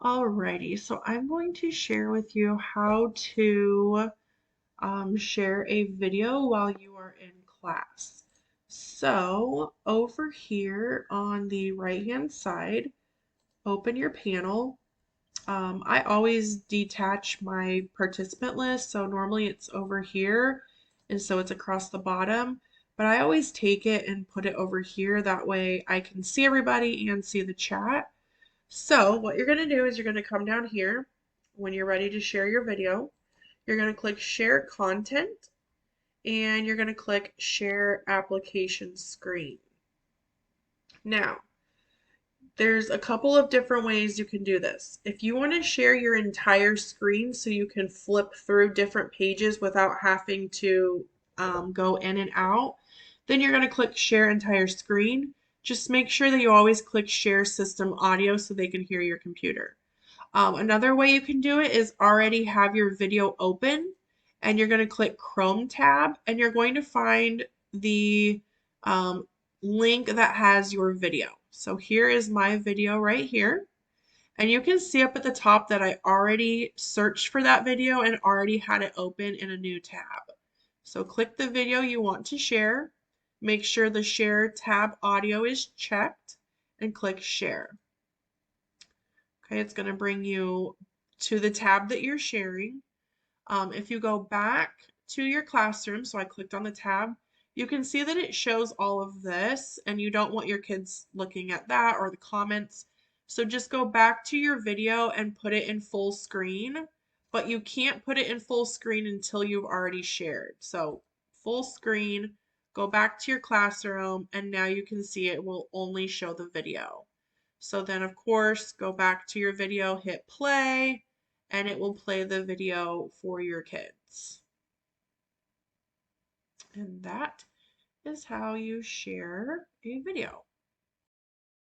Alrighty, so I'm going to share with you how to share a video while you are in class. So over here on the right hand side, open your panel. I always detach my participant list, so normally it's over here, and so it's across the bottom. But I always take it and put it over here. That way I can see everybody and see the chat. So what you're going to do is you're going to come down here when you're ready to share your video. You're going to click Share Content and you're going to click Share Application Screen. Now, there's a couple of different ways you can do this. If you want to share your entire screen so you can flip through different pages without having to go in and out, then you're going to click Share Entire Screen. Just make sure that you always click Share System Audio so they can hear your computer. Another way you can do it is already have your video open and you're going to click Chrome tab and you're going to find the link that has your video. So here is my video right here. And you can see up at the top that I already searched for that video and already had it open in a new tab. So click the video you want to share. Make sure the Share tab audio is checked and click Share. Okay, it's going to bring you to the tab that you're sharing. If you go back to your classroom, so I clicked on the tab, you can see that it shows all of this and you don't want your kids looking at that or the comments. So just go back to your video and put it in full screen, but you can't put it in full screen until you've already shared. So full screen, go back to your classroom, and now you can see it will only show the video. So then of course, go back to your video, hit play, and it will play the video for your kids. And that is how you share a video.